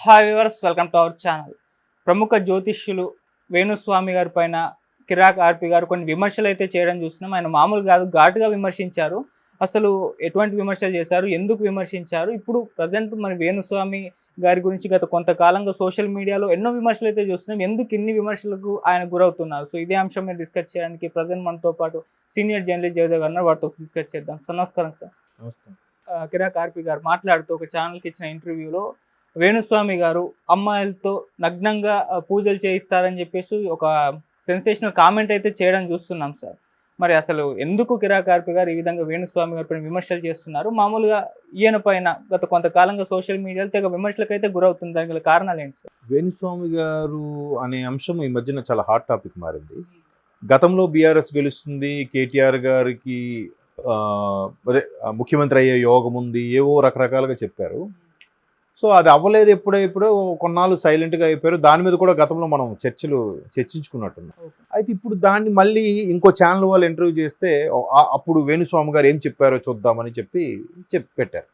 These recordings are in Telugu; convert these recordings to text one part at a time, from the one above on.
Hi viewers, welcome to our channel. ప్రముఖ జ్యోతిష్యులు వేణుస్వామి గారి పైన కిరాక్ ఆర్పి గారు కొన్ని విమర్శలు అయితే చేయడం చూస్తున్నాం. ఆయన మామూలు కాదు, ఘాటుగా విమర్శించారు. అసలు ఎటువంటి విమర్శలు చేశారు, ఎందుకు విమర్శించారు, ఇప్పుడు ప్రజెంట్ మన వేణుస్వామి గారి గురించి గత కొంతకాలంగా సోషల్ మీడియాలో ఎన్నో విమర్శలు అయితే చూస్తున్నాం. ఎందుకు ఇన్ని విమర్శలకు ఆయన గురవుతున్నారు? సో ఇదే అంశం మీద డిస్కస్ చేయడానికి ప్రజెంట్ మనతో పాటు సీనియర్ జర్నలిస్ట్ జయదేవ్ గారు ఉన్నారు. వారితో డిస్కస్ చేద్దాం. సార్ నమస్కారం సార్. నమస్తే. కిరాక్ ఆర్పి గారు మాట్లాడుతూ ఒక ఛానల్కి ఇచ్చిన ఇంటర్వ్యూలో వేణుస్వామి గారు అమ్మాయిలతో నగ్నంగా పూజలు చేయిస్తారని చెప్పేసి ఒక సెన్సేషనల్ కామెంట్ అయితే చేయడం చూస్తున్నాం సార్. మరి అసలు ఎందుకు కిరాక్ ఆర్పి గారు ఈ విధంగా వేణుస్వామి గారి పైన విమర్శలు చేస్తున్నారు? మామూలుగా ఈయన పైన గత కొంతకాలంగా సోషల్ మీడియాలో తెగ విమర్శలకైతే గురవుతుంది. దానికి గల కారణాలు ఏంటి సార్? వేణుస్వామి గారు అనే అంశం ఈ మధ్యన చాలా హాట్ టాపిక్ మారింది. గతంలో బీఆర్ఎస్ గెలుస్తుంది, కేటీఆర్ గారికి అదే ముఖ్యమంత్రి అయ్యే యోగం ఉంది, ఏవో రకరకాలుగా చెప్పారు. సో అది అవ్వలేదు. ఎప్పుడో కొన్నాళ్ళు సైలెంట్గా అయిపోయారు. దాని మీద కూడా గతంలో మనం చర్చించుకున్నట్టున్నాం. అయితే ఇప్పుడు దాన్ని మళ్ళీ ఇంకో ఛానల్ వాళ్ళు ఇంటర్వ్యూ చేస్తే అప్పుడు వేణుస్వామి గారు ఏం చెప్పారో చూద్దామని చెప్పి పెట్టారు.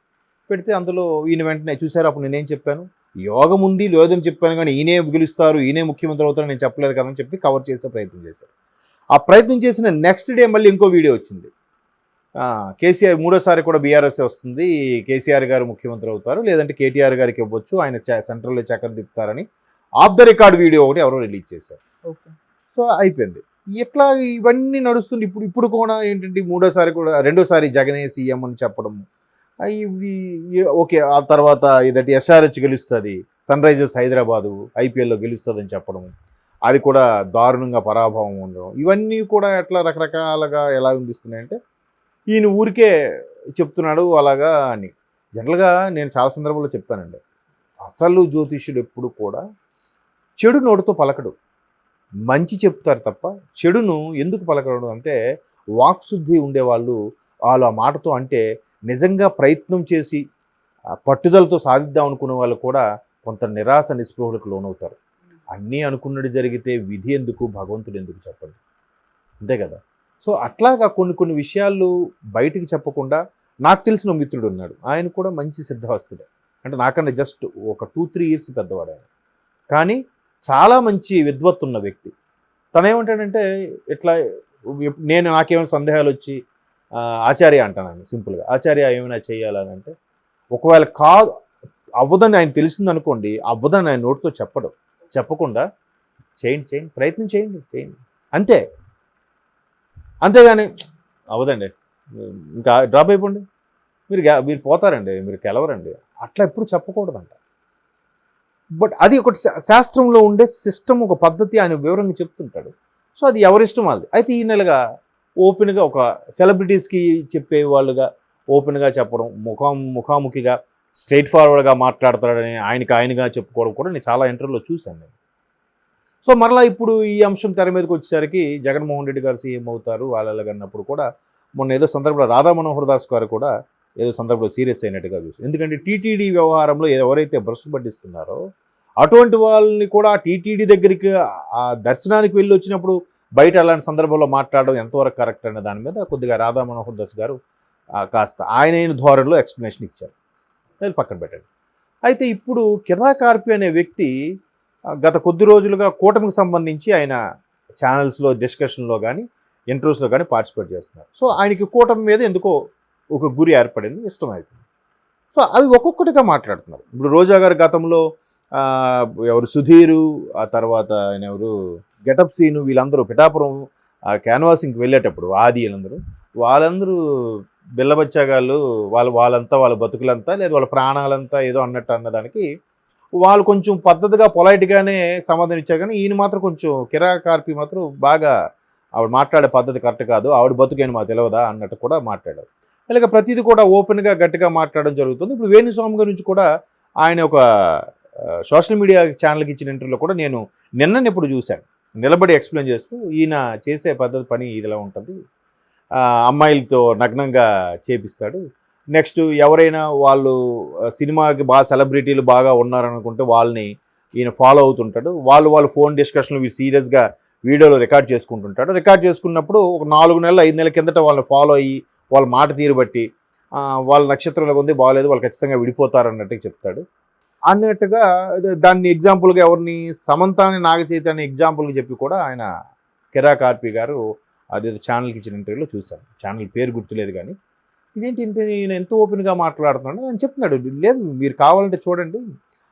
పెడితే అందులో ఈయన వెంటనే చూశారు. అప్పుడు నేనేం చెప్పాను, యోగం ఉంది లేదని చెప్పాను, కానీ ఈయనే గెలుస్తారు, ఈయనే ముఖ్యమంత్రి అవుతారని నేను చెప్పలేదు కదని చెప్పి కవర్ చేసే ప్రయత్నం చేశారు. ఆ ప్రయత్నం చేసిన నెక్స్ట్ డే మళ్ళీ ఇంకో వీడియో వచ్చింది. కేసీఆర్ మూడోసారి కూడా బీఆర్ఎస్ వస్తుంది, కేసీఆర్ గారు ముఖ్యమంత్రి అవుతారు, లేదంటే కేటీఆర్ గారికి ఇవ్వచ్చు, ఆయన సెంట్రల్లో చక్కెర తిప్పుతారని ఆఫ్ ద రికార్డ్ వీడియో ఒకటి ఎవరో రిలీజ్ చేశారు. సో అయిపోయింది. ఇట్లా ఇవన్నీ నడుస్తుంది. ఇప్పుడు కూడా ఏంటంటే రెండోసారి జగనే సీఎం అని చెప్పడం, ఓకే ఆ తర్వాత ఇదటి ఎస్ఆర్హెచ్ గెలుస్తుంది, సన్ రైజర్స్ హైదరాబాదు ఐపీఎల్లో గెలుస్తుందని చెప్పడం, అది కూడా దారుణంగా పరాభవం ఉండడం, ఇవన్నీ కూడా ఎట్లా రకరకాలుగా ఎలా అనిపిస్తున్నాయంటే ఈయన ఊరికే చెప్తున్నాడు అలాగా అని. జనరల్గా నేను చాలా సందర్భాల్లో చెప్పానండి, అసలు జ్యోతిష్యుడు ఎప్పుడు కూడా చెడు నోటితో పలకడు, మంచి చెప్తారు తప్ప చెడును ఎందుకు పలకడం అంటే, వాక్శుద్ధి ఉండేవాళ్ళు వాళ్ళు ఆ మాటతో అంటే నిజంగా ప్రయత్నం చేసి పట్టుదలతో సాధిద్దాం అనుకునే వాళ్ళు కూడా కొంత నిరాశ నిస్పృహలకు లోనవుతారు. అన్నీ అనుకున్నది జరిగితే విధి ఎందుకు, భగవంతుడు ఎందుకు చెప్పండి, అంతే కదా. సో అట్లాగా కొన్ని విషయాలు బయటికి చెప్పకుండా, నాకు తెలిసిన మిత్రుడు ఉన్నాడు, ఆయన కూడా మంచి సిద్ధహస్తుడే, అంటే నాకన్నా జస్ట్ ఒక 2-3 ఇయర్స్ పెద్దవాడు ఆయన, కానీ చాలా మంచి విద్వత్తు ఉన్న వ్యక్తి. తనేమంటాడంటే ఇట్లా నాకేమైనా సందేహాలు వచ్చి ఆచార్య అంటాను సింపుల్గా, ఆచార్య ఏమైనా చేయాలని అంటే, ఒకవేళ అవ్వదని ఆయన తెలిసిందనుకోండి, అవ్వదని ఆయన నోటితో చెప్పకుండా చేయండి, ప్రయత్నం చేయండి అంతే. అంతేగాని అవ్వదండి ఇంకా డ్రాప్ అయిపోండి, మీరు పోతారండి, మీరు గెలవరండి, అట్లా ఎప్పుడు చెప్పకూడదంట. బట్ అది ఒకటి శాస్త్రంలో ఉండే సిస్టమ్, ఒక పద్ధతి ఆయన వివరంగా చెప్తుంటాడు. సో అది ఎవరిష్టం వాళ్ళది. అయితే ఈ నెలగా ఓపెన్గా ఒక సెలబ్రిటీస్కి చెప్పే వాళ్ళుగా ఓపెన్గా చెప్పడం, ముఖాముఖిగా స్ట్రైట్ ఫార్వర్డ్గా మాట్లాడతాడని ఆయనగా చెప్పుకోవడం కూడా నేను చాలా ఇంటర్వ్యూలో చూశాను. సో మరలా ఇప్పుడు ఈ అంశం తెర మీదకి వచ్చేసరికి జగన్మోహన్ రెడ్డి గారు సీఎం అవుతారు వాళ్ళగన్నప్పుడు కూడా మొన్న ఏదో సందర్భంలో రాధా మనోహర్ దాస్ గారు కూడా ఏదో సందర్భంలో సీరియస్ అయినట్టుగా చూసారు. ఎందుకంటే టీటీడీ వ్యవహారంలో ఎవరైతే భ్రష్టు పట్టిస్తున్నారో అటువంటి వాళ్ళని కూడా టీటీడీ దగ్గరికి ఆ దర్శనానికి వెళ్ళి వచ్చినప్పుడు బయట అలాంటి సందర్భంలో మాట్లాడడం ఎంతవరకు కరెక్ట్ అనే దాని మీద కొద్దిగా రాధా మనోహర్ దాస్ గారు కాస్త ఆయన ధోరణిలో ఎక్స్ప్లెనేషన్ ఇచ్చారు. అది పక్కన పెట్టండి. అయితే ఇప్పుడు కిరాక్ ఆర్పి అనే వ్యక్తి గత కొద్ది రోజులుగా కూటమికి సంబంధించి ఆయన ఛానల్స్లో డిస్కషన్లో కానీ ఇంటర్వ్యూస్లో కానీ పార్టిసిపేట్ చేస్తున్నారు. సో ఆయనకి కూటమి మీద ఎందుకో ఒక గురి ఏర్పడింది, ఇష్టం అయిపోయింది. సో అవి ఒక్కొక్కటిగా మాట్లాడుతున్నారు. ఇప్పుడు రోజా గారు గతంలో ఎవరు సుధీరు, ఆ తర్వాత ఆయన ఎవరు గెటప్ సీను, వీళ్ళందరూ పిఠాపురం క్యాన్వాసింగ్కి వెళ్ళేటప్పుడు ఆది వాళ్ళందరూ బిల్లబచ్చాగాళ్ళు, వాళ్ళంతా వాళ్ళ బతుకులంతా లేదు వాళ్ళ ప్రాణాలంతా ఏదో అన్నట్టు అన్నదానికి వాళ్ళు కొంచెం పద్ధతిగా పొలైట్గానే సమాధానం ఇచ్చారు. కానీ ఈయన మాత్రం కొంచెం కిరాక్ ఆర్పి మాత్రం బాగా ఆవిడ మాట్లాడే పద్ధతి కరెక్ట్ కాదు, ఆవిడ బతుకని మాకు తెలియదా అన్నట్టు కూడా మాట్లాడారు. ఇలాగ ప్రతిదీ కూడా ఓపెన్గా గట్టిగా మాట్లాడడం జరుగుతుంది. ఇప్పుడు వేణుస్వామి గురించి కూడా ఆయన ఒక సోషల్ మీడియా ఛానల్కి ఇచ్చిన ఇంటర్వ్యూలో కూడా నేను నిన్నప్పుడు చూశాను, నిలబడి ఎక్స్ప్లెయిన్ చేస్తూ ఈయన చేసే పని ఇదిలా ఉంటుంది, అమ్మాయిలతో నగ్నంగా చేపిస్తాడు, నెక్స్ట్ ఎవరైనా వాళ్ళు సినిమాకి బాగా సెలబ్రిటీలు బాగా ఉన్నారనుకుంటే వాళ్ళని ఈయన ఫాలో అవుతుంటాడు, వాళ్ళు ఫోన్ డిస్కషన్లు సీరియస్గా వీడియోలో రికార్డ్ చేసుకుంటుంటాడు. రికార్డ్ చేసుకున్నప్పుడు ఒక 4 నెలలు 5 నెలల కిందట వాళ్ళని ఫాలో అయ్యి వాళ్ళ మాట తీరు బట్టి వాళ్ళ నక్షత్రంలో ఉంది బాగాలేదు వాళ్ళు ఖచ్చితంగా విడిపోతారు అన్నట్టుగా చెప్తాడు. అన్నట్టుగా దాన్ని ఎగ్జాంపుల్గా ఎవరిని సమంతాని నాగచైతన్య ఎగ్జాంపుల్గా చెప్పి కూడా ఆయన కిరాక్ ఆర్పి గారు అదేదో ఛానల్కి ఇచ్చిన ఇంటర్వ్యూలో చూశాను. ఛానల్ పేరు గుర్తులేదు కానీ ఇదేంటి ఇంత నేను ఎంతో ఓపెన్గా మాట్లాడుతున్నాను అని చెప్తున్నాడు. లేదు మీరు కావాలంటే చూడండి,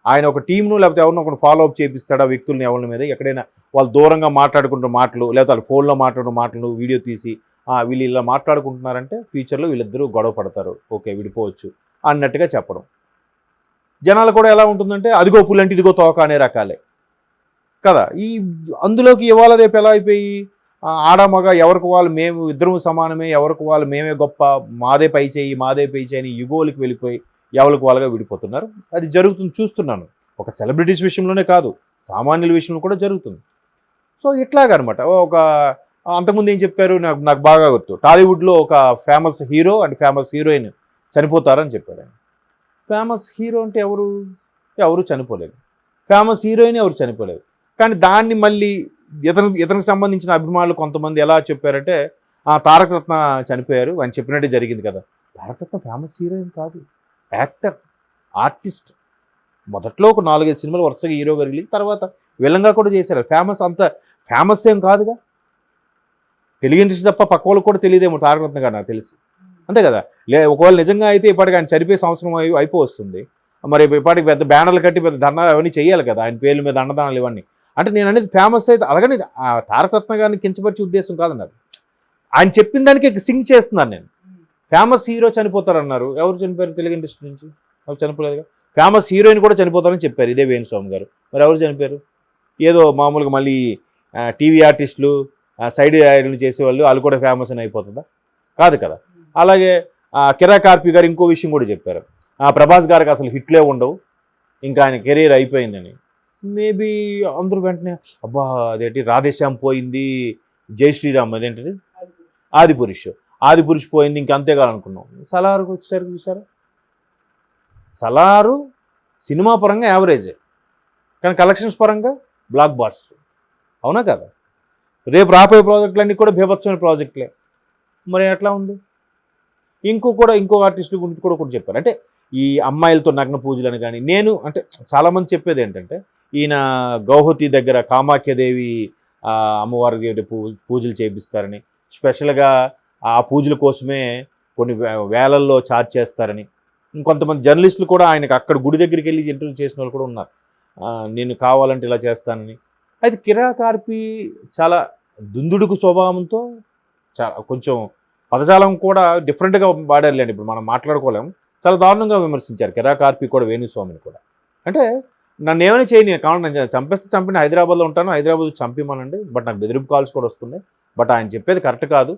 ఆయన ఒక టీంను లేకపోతే ఎవరినో ఒకరిని ఫాలో అప్ చేపిస్తాడు ఆ వ్యక్తులని ఎవరి మీద, ఎక్కడైనా వాళ్ళు దూరంగా మాట్లాడుకుంటున్న మాటలు లేకపోతే వాళ్ళు ఫోన్లో మాట్లాడిన మాటలు వీడియో తీసి వీళ్ళు ఇలా మాట్లాడుకుంటున్నారంటే ఫ్యూచర్లో వీళ్ళిద్దరూ గొడవ పడతారు, ఓకే విడిపోవచ్చు అన్నట్టుగా చెప్పడం. జనాలు కూడా ఎలా ఉంటుందంటే అదిగో పుల్లంటే ఇదిగో తోక అనే రకాలే కదా. అందులోకి ఇవాళ రేపు ఎలా అయిపోయి ఆడమగ ఎవరికి వాళ్ళు మేము ఇద్దరం సమానమే, ఎవరికి వాళ్ళు మేమే గొప్ప, మాదే పై చేయి అని యుగోలకి వెళ్ళిపోయి ఎవరికి వాళ్ళగా విడిపోతున్నారు. అది జరుగుతుంది, చూస్తున్నాను. ఒక సెలబ్రిటీస్ విషయంలోనే కాదు, సామాన్యుల విషయంలో కూడా జరుగుతుంది. సో ఇట్లాగనమాట. ఒక అంతకుముందు ఏం చెప్పారు నాకు బాగా గుర్తు, టాలీవుడ్లో ఒక famous hero and famous heroine చనిపోతారని చెప్పారు ఆయన. ఫేమస్ హీరో అంటే ఎవరు చనిపోలేదు, ఫేమస్ హీరోయిన్ ఎవరు చనిపోలేదు. కానీ దాన్ని మళ్ళీ ఇతనికి సంబంధించిన అభిమానులు కొంతమంది ఎలా చెప్పారంటే తారక రత్న చనిపోయారు అని చెప్పినట్టే జరిగింది కదా. తారక రత్న ఫేమస్ హీరోయిన్ కాదు, యాక్టర్, ఆర్టిస్ట్. మొదట్లో ఒక 4-5 సినిమాలు వరుసగా హీరోగా రిలీజ్, తర్వాత విలన్గా కూడా చేశారు. అంత ఫేమస్ ఏం కాదుగా. తెలుగు ఇండస్ట్రీ తప్ప పక్క వాళ్ళకి కూడా తెలియదేమో తారక రత్న గారు నాకు తెలిసి, అంతే కదా. ఒకవేళ నిజంగా అయితే ఇప్పటికి ఆయన చనిపోయే సంవత్సరం అయిపోతుంది, మరి ఇప్పటికి పెద్ద బ్యానర్లు కట్టి పెద్ద ధర్నాలు అవన్నీ చేయాలి కదా, ఆయన పేర్ల మీద అన్నదానాలు ఇవన్నీ. అంటే నేను అనేది ఫేమస్ అయితే అలాగని తారక రత్న గారిని కించపరిచే ఉద్దేశం కాదండి అది. ఆయన చెప్పిన దానికి సింగ్ చేస్తున్నాను నేను. ఫేమస్ హీరో చనిపోతారన్నారు, ఎవరు చనిపోయారు తెలుగు ఇండస్ట్రీ నుంచి? ఎవరు చనిపోలేదుగా. ఫేమస్ హీరోయిన్ కూడా చనిపోతారని చెప్పారు ఇదే వేణుస్వామి గారు, మరి ఎవరు చనిపోయారు? ఏదో మామూలుగా మళ్ళీ టీవీ ఆర్టిస్టులు సైడ్ యాడ్లు చేసేవాళ్ళు వాళ్ళు కూడా ఫేమస్ అని అయిపోతుందా? కాదు కదా. అలాగే కిరాక్ ఆర్పి గారు ఇంకో విషయం కూడా చెప్పారు, ప్రభాస్ గారికి అసలు హిట్లే ఉండవు, ఇంకా ఆయన కెరీర్ అయిపోయిందని. మేబీ అందరూ వెంటనే అబ్బా అదేంటి రాధేశ్యామ్ పోయింది, జై శ్రీరామ్ అదేంటిది ఆదిపురుష్ పోయింది, ఇంకంతే కాదనుకున్నాం. సలారుకు వచ్చేసరికి చూసారా, సలారు సినిమా పరంగా యావరేజే కానీ కలెక్షన్స్ పరంగా బ్లాక్ బాస్టర్, అవునా కదా. రేపు రాబోయే ప్రాజెక్టులన్నీ కూడా బీభత్సమైన ప్రాజెక్టులే. మరి ఎట్లా ఉంది? ఇంకో ఆర్టిస్టు గురించి కూడా చెప్పారు, అంటే ఈ అమ్మాయిలతో నగ్న పూజలని కానీ. నేను అంటే చాలామంది చెప్పేది ఏంటంటే ఈయన గౌహతి దగ్గర కామాఖ్యదేవి అమ్మవారి పూజలు చేపిస్తారని, స్పెషల్గా ఆ పూజల కోసమే కొన్ని వేలల్లో ఛార్జ్ చేస్తారని. ఇంకొంతమంది జర్నలిస్టులు కూడా ఆయనకు అక్కడ గుడి దగ్గరికి వెళ్ళి ఇంటర్వ్యూ చేసిన వాళ్ళు కూడా ఉన్నారు, నేను కావాలంటే ఇలా చేస్తానని. అయితే కిరాక్ ఆర్పి చాలా దుందుడుకు స్వభావంతో చాలా కొంచెం పదజాలం కూడా డిఫరెంట్గా వాడారులేండి, ఇప్పుడు మనం మాట్లాడుకోలేము. చాలా దారుణంగా విమర్శించారు కిరాక్ ఆర్పి కూడా వేణుస్వామిని కూడా. అంటే నన్ను ఏమైనా చేయని కావాలి, నేను చంపేస్తే చంపిన హైదరాబాద్లో ఉంటాను, హైదరాబాద్ చంపిమనండి, బట్ నాకు బెదిరింపు కాల్స్ కూడా వస్తున్నాయి. బట్ ఆయన చెప్పేది కరెక్ట్ కాదు.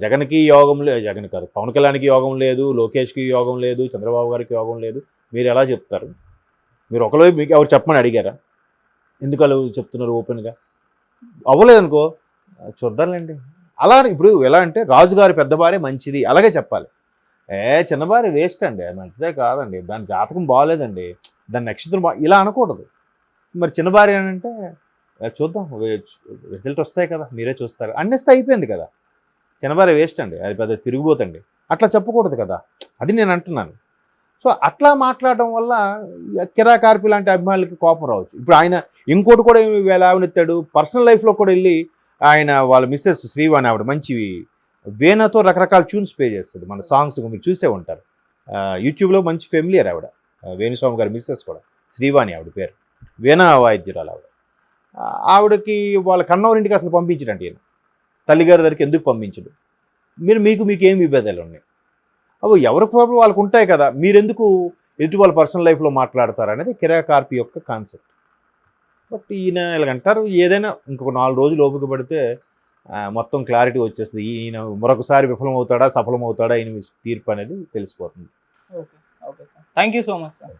జగన్కి యోగం లేదు, జగన్ కాదు పవన్ కళ్యాణ్కి యోగం లేదు, లోకేష్కి యోగం లేదు, చంద్రబాబు గారికి యోగం లేదు. మీరు ఎలా చెప్తారు? మీరు ఒకవేళ మీకు ఎవరు చెప్పమని అడిగారా? ఎందుకు అలా చెప్తున్నారు ఓపెన్గా? అవ్వలేదనుకో చూద్దాంలేండి. అలా ఇప్పుడు ఎలా అంటే రాజుగారి పెద్ద భార్య మంచిది అలాగే చెప్పాలి. చిన్న భార్య వేస్ట్ అండి, మంచిదే కాదండి, దాని జాతకం బాగాలేదండి, దాని నక్షత్రం ఇలా అనకూడదు. మరి చిన్న భార్య అని అంటే చూద్దాం రిజల్ట్ వస్తాయి కదా మీరే చూస్తారు అన్నేస్తే అయిపోయింది కదా. చిన్న భార్య వేస్ట్ అండి, అది పెద్ద తిరిగిపోతండి, అట్లా చెప్పకూడదు కదా, అది నేను అంటున్నాను. సో అట్లా మాట్లాడడం వల్ల కిరాక్ ఆర్పి లాంటి అభిమానులకి కోపం రావచ్చు. ఇప్పుడు ఆయన ఇంకోటి కూడా లేవనెత్తాడు, పర్సనల్ లైఫ్లో కూడా వెళ్ళి ఆయన వాళ్ళ మిస్సెస్ శ్రీవాణి ఆవిడ మంచి వీణతో రకరకాల ట్యూన్స్ ప్లే చేస్తుంది, మన సాంగ్స్ మీరు చూసే ఉంటారు యూట్యూబ్లో, మంచి ఫెమిలియర్ ఆవిడ. వేణుస్వామి గారి మిస్సెస్ కూడా శ్రీవాణి ఆవిడ పేరు, వీణా వాయిద్యురాలు ఆవిడకి వాళ్ళ కన్నవరింటికి అసలు పంపించడండి ఈయన, తల్లిగారి దగ్గరికి ఎందుకు పంపించడు? మీకు ఏం విభేదాలు ఉన్నాయి? అవి ఎవరి ప్రాబ్లం వాళ్ళకు ఉంటాయి కదా, మీరెందుకు ఎదుటి వాళ్ళ పర్సనల్ లైఫ్లో మాట్లాడతారు అనేది కిరాక్ ఆర్పి యొక్క కాన్సెప్ట్. బట్ ఈయన ఇలాగంటారు, ఏదైనా ఇంకొక 4 రోజులు ఓపిక పడితే మొత్తం క్లారిటీ వచ్చేస్తుంది. ఈయన మరొకసారి విఫలమవుతాడా సఫలమవుతాడా ఈయన తీర్పు అనేది తెలిసిపోతుంది. Okay sir, thank you so much sir.